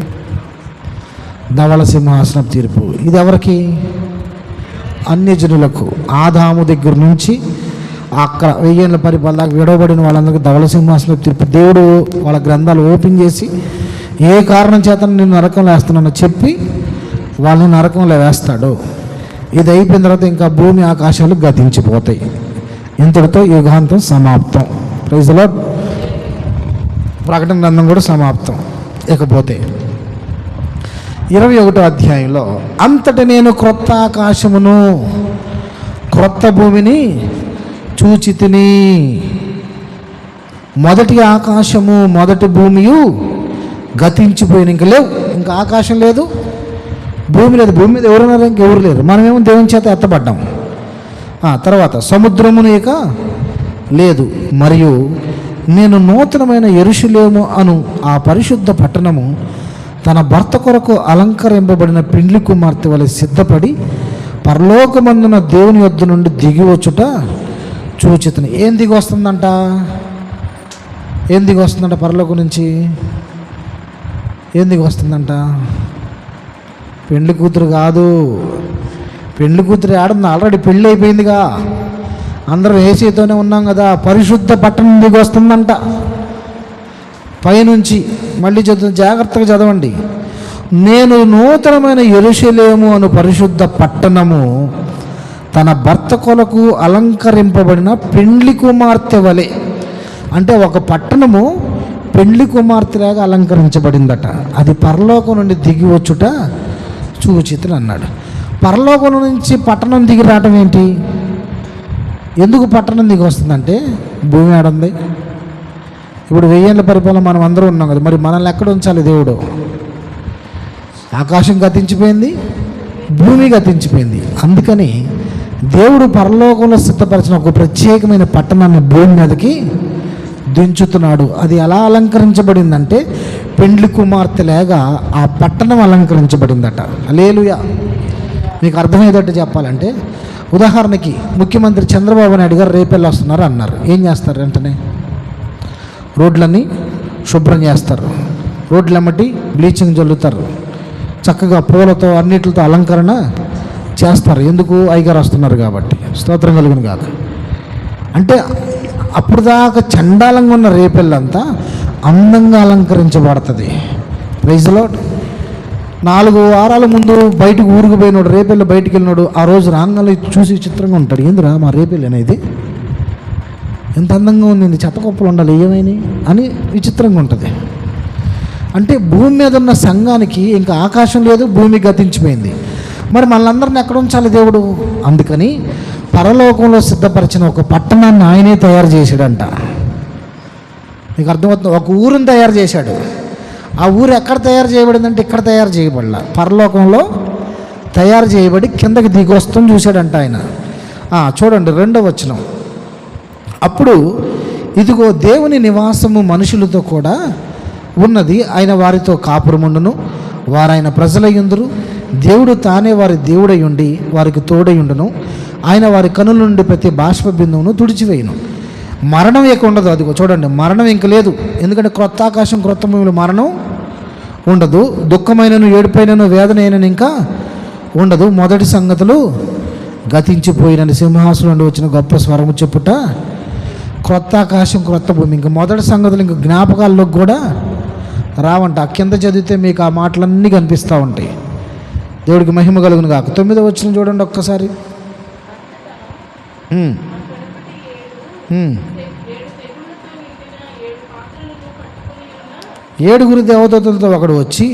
ధవళ సింహాసనం తీర్పు. ఇది ఎవరికి? అన్యజనులకు. ఆదాము దగ్గర నుంచి అక్కడ 1000 ఏళ్ళ పరిపాలన విడవబడిన వాళ్ళందరికీ ధవళ సింహాసనం తీర్పు. దేవుడు వాళ్ళ గ్రంథాలు ఓపెన్ చేసి ఏ కారణం చేత నేను నరకంలో వేస్తున్నానో చెప్పి వాళ్ళని నరకంలో వేస్తాడు. ఇది అయిపోయిన తర్వాత ఇంకా భూమి ఆకాశాలు గతించిపోతాయి. ఇంతటితో యుగాంతం సమాప్తం. Praise the lord. ప్రకటన గ్రంథం కూడా సమాప్తం. ఇకపోతే 21వ అధ్యాయంలో, అంతట నేను క్రొత్త ఆకాశమును క్రొత్త భూమిని చూచితిని. మొదటి ఆకాశము మొదటి భూమియు గతించిపోయిన, ఇంక లేవు. ఇంకా ఆకాశం లేదు, భూమి లేదు. భూమి మీద ఎవరున్నారు? ఇంకెవరు లేరు. మనమేమో దేవుని చేత ఎత్తబడ్డాం. తర్వాత సముద్రమును ఇక లేదు. మరియు నేను నూతనమైన యెరూషలేము అను ఆ పరిశుద్ధ పట్టణము తన భర్త కొరకు అలంకరింపబడిన పెండ్లి కుమార్తె వలె సిద్ధపడి పరలోకమందున దేవుని యొద్ద నుండి దిగి వచ్చుట చూచితిని. ఏం దిగి వస్తుందంట? ఏం దిగి వస్తుందంట? పరలోకం నుంచి ఏం దిగి వస్తుందంట? పెండ్లి కూతురు కాదు. పెండ్లి కూతురు ఆడుంది, ఆల్రెడీ పెళ్ళి అయిపోయిందిగా, అందరం ఏసీతోనే ఉన్నాం కదా. పరిశుద్ధ పట్టణం దిగి వస్తుందంట పైనుంచి. మళ్ళీ జాగ్రత్తగా చదవండి. నేను నూతనమైన యెరూషలేము అను పరిశుద్ధ పట్టణము తన భర్త కొరకు అలంకరింపబడిన పెండ్లి కుమార్తె వలె. అంటే ఒక పట్టణము పెండ్లి కుమార్తెలాగా అలంకరించబడిందట. అది పరలోకం నుండి దిగి వచ్చుట చూచితిని అన్నాడు. పరలోకం నుంచి పట్టణం దిగి రావటం ఏంటి? ఎందుకు పట్టణం దిగి వస్తుందంటే, భూమి ఆడుంది. ఇప్పుడు 1000 ఏళ్ళ పరిపాలన మనం అందరూ ఉన్నాం కదా, మరి మనల్ని ఎక్కడ ఉంచాలి దేవుడు? ఆకాశం గతించిపోయింది, భూమి గతించిపోయింది. అందుకని దేవుడు పరలోకంలో సిద్ధపరిచిన ఒక ప్రత్యేకమైన పట్టణాన్ని భూమి మీదకి దించుతున్నాడు. అది ఎలా అలంకరించబడిందంటే, పెండ్లి కుమార్తెలాగా ఆ పట్టణం అలంకరించబడిందట. హల్లెలూయా. మీకు అర్థమయ్యేటట్టు చెప్పాలంటే, ఉదాహరణకి ముఖ్యమంత్రి చంద్రబాబు నాయుడు గారు రేపెళ్ళి వస్తున్నారు అన్నారు. ఏం చేస్తారు? వెంటనే రోడ్లన్నీ శుభ్రం చేస్తారు, రోడ్లమ్మటి బ్లీచింగ్ చల్లుతారు, చక్కగా పూలతో అన్నిటితో అలంకరణ చేస్తారు. ఎందుకు? అయ్యగారు వస్తున్నారు కాబట్టి. స్తోత్రం కలుగును కాక. అంటే అప్పుడు దాకా చండాలంగా ఉన్న రేపెళ్ళంతా అందంగా అలంకరించబడుతుంది. Praise the lord. 4 వారాల ముందు బయటకు ఊరికి పోయినాడు, రేపెళ్ళి బయటికి వెళ్ళినాడు. ఆ రోజు రాగానే చూసి చిత్రంగా ఉంటాడు, ఏందిరా మా రేపెళ్ళి అనేది ఎంత అందంగా ఉంది, చెత్తకొప్పలు ఉండాలి ఏమైనా అని విచిత్రంగా ఉంటుంది. అంటే భూమి మీద ఉన్న సంఘానికి ఇంకా ఆకాశం లేదు, భూమి గతించిపోయింది. మరి మనందరిని ఎక్కడ ఉంచాలి దేవుడు? అందుకని పరలోకంలో సిద్ధపరిచిన ఒక పట్టణాన్ని ఆయనే తయారు చేశాడంట. మీకు అర్థమవుతుంది? ఒక ఊరిని తయారు చేశాడు. ఆ ఊరు ఎక్కడ తయారు చేయబడిందంటే ఇక్కడ తయారు చేయబడలా, పరలోకంలో తయారు చేయబడి కిందకి దిగి వస్తుంది చూశాడంట ఆయన. చూడండి 2వ వచనం. అప్పుడు ఇదిగో దేవుని నివాసము మనుషులతో కూడా ఉన్నది, ఆయన వారితో కాపురముండును, వారాయన ప్రజలయ్యుందురు. దేవుడు తానే వారి దేవుడై ఉండి వారికి తోడయుండును. ఆయన వారి కనుల నుండి ప్రతి బాష్ప బిందువును తుడిచివేయును. మరణం ఇక ఉండదు. అదిగో చూడండి, మరణం ఇంక లేదు. ఎందుకంటే క్రొత్త ఆకాశం క్రొత్త భూమిలో మరణం ఉండదు. దుఃఖమైనను ఏడుపైనను వేదన అయినను ఇంకా ఉండదు. మొదటి సంగతులు గతించిపోయినని సింహాసనం నుండి వచ్చిన గొప్ప స్వరము చెప్పుట క్రొత్త ఆకాశం క్రొత్త భూమి. ఇంకా మొదటి సంగతులు ఇంక జ్ఞాపకాల్లోకి కూడా రావంట. ఆ కింద చదివితే మీకు ఆ మాటలన్నీ కనిపిస్తూ ఉంటాయి. దేవుడికి మహిమ కలుగును గాక. 9వ వచనం చూడండి ఒక్కసారి. ఏడుగురు దేవదూతలతో ఒకడు వచ్చి,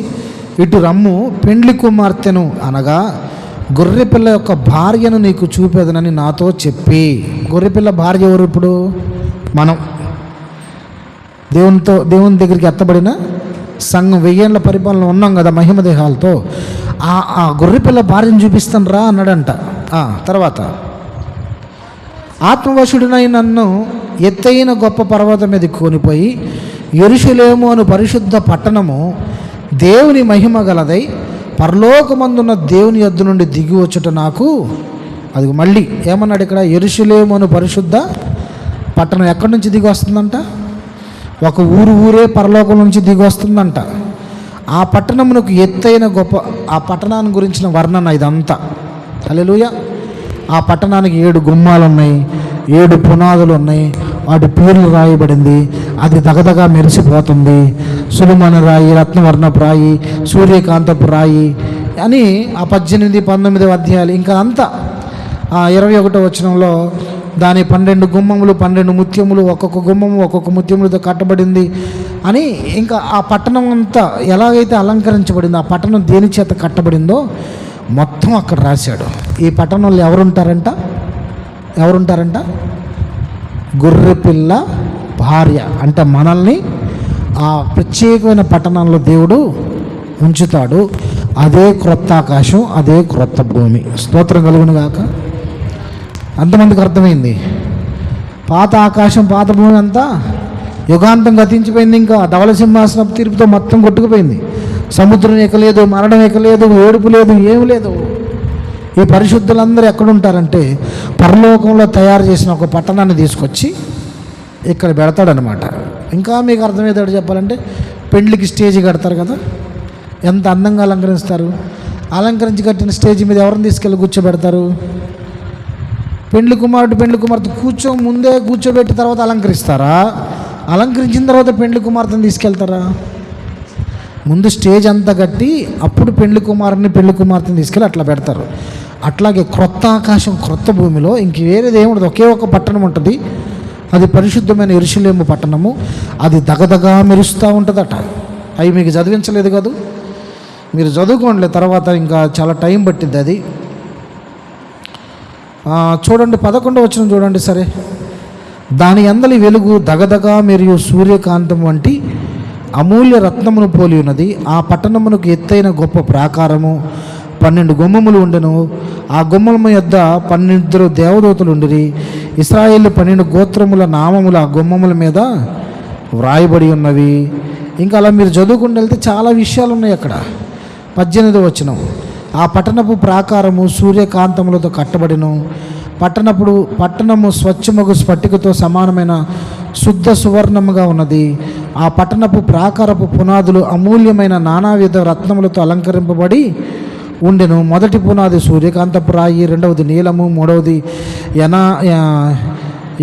ఇటు రమ్ము, పెండ్లి కుమార్తెను అనగా గొర్రెపిల్ల యొక్క భార్యను నీకు చూపేదనని నాతో చెప్పి. గొర్రెపిల్ల భార్య ఎవరు? ఇప్పుడు మనం దేవుని దగ్గరికి ఎత్తబడిన సంఘం 1000 ఏళ్ల పరిపాలన ఉన్నాం కదా మహిమ దేహాలతో. ఆ గొర్రెపిల్ల భార్యను చూపిస్తాను రా అన్నాడంట. తర్వాత ఆత్మవశుడినై నన్ను ఎత్తైన గొప్ప పర్వతం మీద కొనిపోయి యెరూషలేము అను పరిశుద్ధ పట్టణము దేవుని మహిమ గలదై పరలోకమందున్న దేవుని యొద్ద నుండి దిగి వచ్చుట నాకు. అది మళ్ళీ ఏమన్నాడు ఇక్కడ? యెరూషలేము అను పరిశుద్ధ పట్టణం ఎక్కడి నుంచి దిగి వస్తుందంట? ఒక ఊరే పరలోకం నుంచి దిగి వస్తుందంట. ఆ పట్టణమునకు ఎత్తైన గొప్ప, ఆ పట్టణాన్ని గురించిన వర్ణన ఇదంతా. హల్లెలూయా. ఆ పట్టణానికి 7 గుమ్మాలు ఉన్నాయి, 7 పునాదులు ఉన్నాయి, వాటి పేర్లు రాయబడింది. అది దగదగా మెరిసిపోతుంది. సులుమన రాయి, రత్నవర్ణపు రాయి, సూర్యకాంతపు రాయి అని ఆ 18, 19 అధ్యాయాలు. ఇంకా అంతా 21వ వచనంలో దాని 12 గుమ్మములు, 12 ముత్యములు, ఒక్కొక్క గుమ్మము ఒక్కొక్క ముత్యములతో కట్టబడింది అని. ఇంకా ఆ పట్టణం అంతా ఎలాగైతే అలంకరించబడిందో, ఆ పట్టణం దేని చేత కట్టబడిందో మొత్తం అక్కడ రాశాడు. ఈ పట్టణంలో ఎవరుంటారంట? గొర్రెపిల్ల భార్య. అంటే మనల్ని ఆ ప్రత్యేకమైన పట్టణంలో దేవుడు ఉంచుతాడు. అదే క్రొత్త ఆకాశం, అదే క్రొత్త భూమి. స్తోత్రం కలుగును గాక. అంతమందికి అర్థమైంది? పాత ఆకాశం పాత భూమి అంతా యుగాంతం గతించిపోయింది. ఇంకా ధవళ సింహాసనం తీర్పుతో మొత్తం కొట్టుకుపోయింది. సముద్రం ఎక్కలేదు, మరణం ఎక్కలేదు, ఏడుపు లేదు, ఏమి లేదు. ఈ పరిశుద్ధులందరూ ఎక్కడుంటారంటే పరలోకంలో తయారు చేసిన ఒక పట్టణాన్ని తీసుకొచ్చి ఇక్కడ పెడతాడనమాట. ఇంకా మీకు అర్థమయ్యేటట్టు చెప్పాలంటే పెండ్లికి స్టేజ్ కడతారు కదా, ఎంత అందంగా అలంకరిస్తారు. అలంకరించి కట్టిన స్టేజ్ మీద ఎవరిని తీసుకెళ్ళి కూర్చోబెడతారు? పెండ్లి కుమార్తె ముందే కూర్చోబెట్టి తర్వాత అలంకరిస్తారా? అలంకరించిన తర్వాత పెండ్లి కుమార్తెను తీసుకెళ్తారా? ముందు స్టేజ్ అంతా కట్టి అప్పుడు పెండ్లి కుమార్తెను తీసుకెళ్ళి అట్లా పెడతారు. అట్లాగే క్రొత్త ఆకాశం క్రొత్త భూమిలో ఇంక వేరేది ఏముండదు. ఒకే ఒక పట్టణం ఉంటుంది, అది పరిశుద్ధమైన యెరూషలేము పట్టణము. అది దగదగా మెరుస్తూ ఉంటుందట. అవి మీకు చదివించలేదు కదా, మీరు చదువుకోండి తర్వాత, ఇంకా చాలా టైం పట్టింది అది. చూడండి 11వ వచనం చూడండి. సరే, దాని అందలి వెలుగు దగదగా మరియు సూర్యకాంతం వంటి అమూల్య రత్నమును పోలి ఉన్నది. ఆ పట్టణమునకు ఎత్తైన గొప్ప ప్రాకారము 12 గుమ్మములు ఉండెను. ఆ గుమ్మము యొద్ద 12 దేవదూతలు ఉండిరి. ఇశ్రాయేలు 12 గోత్రముల నామములు ఆ గుమ్మముల మీద వ్రాయబడి ఉన్నవి. ఇంకా అలా మీరు చదువుకుని వెళ్తే చాలా విషయాలు ఉన్నాయి అక్కడ. 18వ వచనం. ఆ పట్టణపు ప్రాకారము సూర్యకాంతములతో కట్టబడిను. పట్టణము స్వచ్ఛమగు స్ఫటికతో సమానమైన శుద్ధ సువర్ణముగా ఉన్నది. ఆ పట్టణపు ప్రాకారపు పునాదులు అమూల్యమైన నానావిధ రత్నములతో అలంకరింపబడి ఉండెను. మొదటి పునాది సూర్యకాంతపు రాయి, 2వది నీలము, 3వది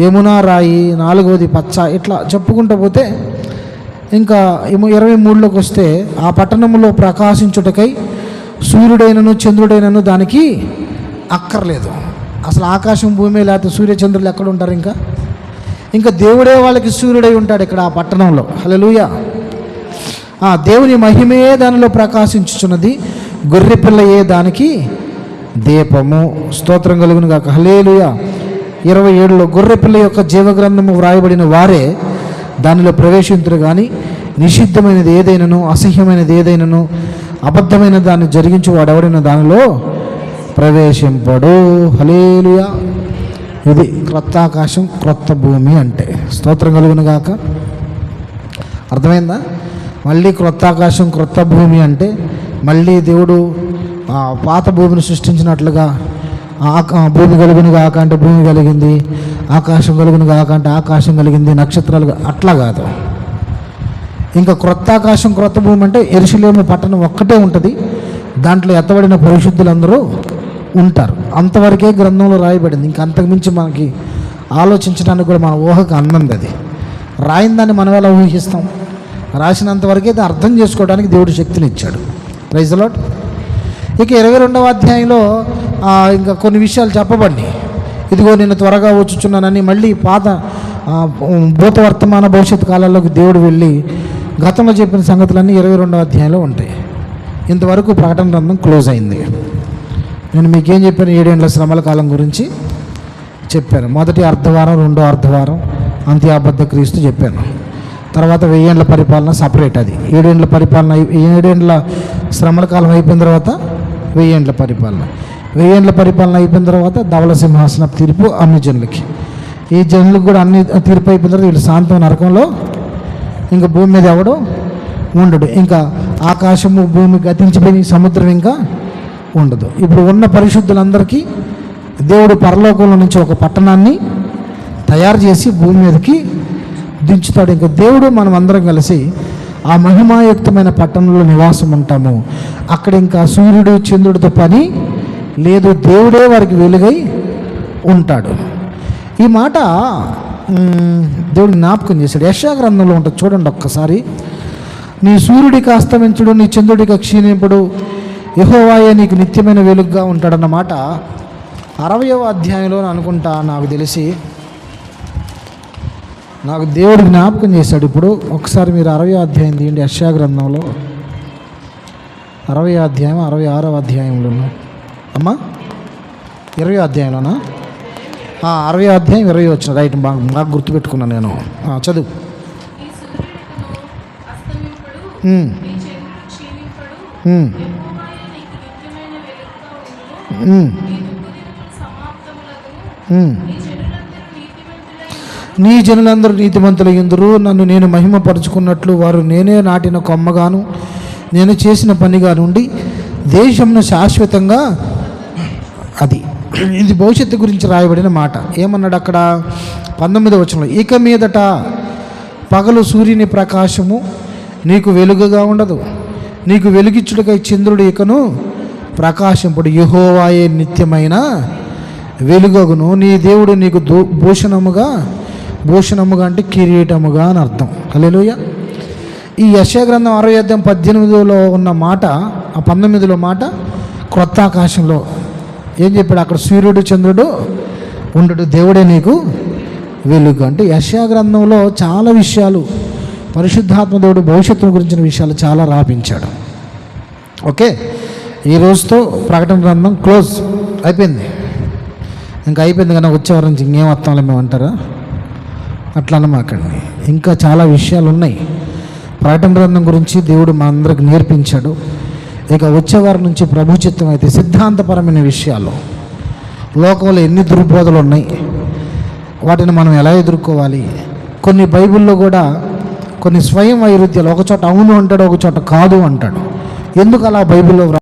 యమునా రాయి, 4వది పచ్చ. ఇట్లా చెప్పుకుంటూ పోతే ఇంకా 23లోకి వస్తే, ఆ పట్టణంలో ప్రకాశించుటకై సూర్యుడైనను చంద్రుడైనను దానికి అక్కర్లేదు. అసలు ఆకాశం భూమి లేకపోతే సూర్యచంద్రులు ఎక్కడ ఉంటారు? ఇంకా దేవుడే వాళ్ళకి సూర్యుడై ఉంటాడు ఇక్కడ ఆ పట్టణంలో. హల్లెలూయా. దేవుని మహిమే దానిలో ప్రకాశించుచున్నది, గొర్రెపిల్లయే దానికి దీపము. స్తోత్రం కలుగును గాక. హల్లెలూయా. 27లో గొర్రెపిల్ల యొక్క జీవగ్రంథము వ్రాయబడిన వారే దానిలో ప్రవేశింతురు కానీ నిషిద్ధమైనది ఏదైనాను, అసహ్యమైనది ఏదైనాను, అబద్ధమైన దాన్ని జరిగించి వాడెవడైనా దానిలో ప్రవేశింపడు. హల్లెలూయా. ఇది క్రొత్త ఆకాశం క్రొత్త భూమి అంటే. స్తోత్రం కలుగును గాక. అర్థమైందా? మళ్ళీ క్రొత్త ఆకాశం క్రొత్త భూమి అంటే మళ్ళీ దేవుడు పాత భూమిని సృష్టించినట్లుగా భూమి కలుగును గాక అంటే భూమి కలిగింది, ఆకాశం కలుగును గాక అంటే ఆకాశం కలిగింది, నక్షత్రాలు అట్లా కాదు. ఇంకా క్రొత్త ఆకాశం క్రొత్త భూమి అంటే యెరూషలేము పట్టణం ఒక్కటే ఉంటుంది, దాంట్లో ఎత్తబడిన పరిశుద్ధులందరూ ఉంటారు. అంతవరకే గ్రంథంలో రాయబడింది. ఇంకా అంతకుమించి మనకి ఆలోచించడానికి కూడా మన ఊహకు అందంది. అది రాయిన దాన్ని మనం ఎలా ఊహిస్తాం? రాసినంతవరకే అది అర్థం చేసుకోవడానికి దేవుడు శక్తిని ఇచ్చాడు. Praise the lord. ఇక 22వ అధ్యాయంలో ఇంకా కొన్ని విషయాలు చెప్పబడినాయి. ఇదిగో నేను త్వరగా వచ్చుచున్నానని మళ్ళీ పాత భూత వర్తమాన భవిష్యత్ కాలాల్లోకి దేవుడు వెళ్ళి గతంలో చెప్పిన సంగతులన్నీ 22వ అధ్యాయంలో ఉంటాయి. ఇంతవరకు ప్రకటన గ్రంథం క్లోజ్ అయింది. నేను మీకేం చెప్పాను? 7 ఏళ్ల శ్రమల కాలం గురించి చెప్పాను. మొదటి అర్ధవారం, రెండో అర్ధవారం అంత్యాబద్ధ క్రీస్తు చెప్పాను. తర్వాత 1000 ఏళ్ల పరిపాలన సపరేట్. అది 7 ఏళ్ల పరిపాలన, 7 ఏళ్ల శ్రమల కాలం అయిపోయిన తర్వాత 1000 ఏళ్ల పరిపాలన. 1000 ఏళ్ల పరిపాలన అయిపోయిన తర్వాత ధవల సింహాసన తీర్పు అన్ని జనులకి. ఈ జనులకు కూడా అన్ని తీర్పు అయిపోయిన తర్వాత వీళ్ళు శాంతం నరకంలో ఇంకా భూమి మీద ఎవడో ఉండడు. ఇంకా ఆకాశము భూమి గతించిపోయి సముద్రం ఇంకా ఉండదు. ఇప్పుడు ఉన్న పరిశుద్ధులందరికీ దేవుడు పరలోకంలో నుంచి ఒక పట్టణాన్ని తయారు చేసి భూమి మీదకి దించుతాడు. ఇంకా దేవుడు మనం అందరం కలిసి ఆ మహిమాయుక్తమైన పట్టణంలో నివాసం ఉంటాము. అక్కడ ఇంకా సూర్యుడు చంద్రుడితో పని లేదు, దేవుడే వారికి వెలుగై ఉంటాడు. ఈ మాట దేవుడు జ్ఞాపకం చేశాడు. యెషయా గ్రంథంలో ఉంటుంది, చూడండి ఒక్కసారి. నీ సూర్యుడికి అస్తమించుడు, నీ చంద్రుడికి క్షీణింపుడు, యెహోవాయే నీకు నిత్యమైన వెలుగుగా ఉంటాడన్నమాట 60వ అధ్యాయంలో అనుకుంటా. నాకు తెలిసి నాకు దేవుడు జ్ఞాపకం చేశాడు. ఇప్పుడు ఒకసారి మీరు 60వ అధ్యాయం తీయండి. యెషయా గ్రంథంలో 60వ అధ్యాయం 66వ అధ్యాయంలోను అమ్మా 20వ అధ్యాయంలోనా? 60వ అధ్యాయం 20 వచ్చిన రైట్. బాగా గుర్తుపెట్టుకున్నాను నేను. చదువు. నీ జనులందరూ నీతిమంతులు ఇందురు, నన్ను నేను మహిమపరుచుకున్నట్లు వారు నేనే నాటిన కొమ్మగాను నేను చేసిన పనిగా నుండి దేశంను శాశ్వతంగా. ఇది భవిష్యత్తు గురించి రాయబడిన మాట. ఏమన్నాడు అక్కడ 19వ వచనంలో? ఇక మీదట పగలు సూర్యుని ప్రకాశము నీకు వెలుగుగా ఉండదు, నీకు వెలుగిచ్చుటకై చంద్రుడు ఇకను ప్రకాశింపుడు, యెహోవాయే నిత్యమైన వెలుగగును, నీ దేవుడు నీకు భూషణముగా అంటే కిరీటముగా అని అర్థం. హల్లెలూయా. ఈ యెషయా గ్రంథం 60వ అధ్యాయం 18లో ఉన్న మాట, ఆ 19లో మాట క్రొత్త ఆకాశంలో ఏం చెప్పాడు? అక్కడ సూర్యుడు చంద్రుడు ఉండడు, దేవుడే నీకు వెలుగు. అంటే యెషయా గ్రంథంలో చాలా విషయాలు, పరిశుద్ధాత్మ దేవుడు భవిష్యత్తు గురించిన విషయాలు చాలా రాపించాడు. ఓకే, ఈ రోజుతో ప్రకటన గ్రంథం క్లోజ్ అయిపోయింది. ఇంకా అయిపోయింది కానీ వచ్చేవారి నుంచి ఇంకేం వస్తాంలే మేము అంటారా? అట్లా అన్నమాకండి. ఇంకా చాలా విషయాలు ఉన్నాయి. ప్రకటన గ్రంథం గురించి దేవుడు మా అందరికి నేర్పించాడు. ఇక వచ్చేవారి నుంచి ప్రభు చిత్తం అయితే సిద్ధాంతపరమైన విషయాలు, లోకంలో ఎన్ని దుర్బోధలు ఉన్నాయి, వాటిని మనం ఎలా ఎదుర్కోవాలి. కొన్ని బైబిల్లో కూడా కొన్ని స్వయం వైరుధ్యాలు, ఒక చోట అవును అంటాడు, ఒక చోట కాదు అంటాడు. ఎందుకు అలా బైబిల్లో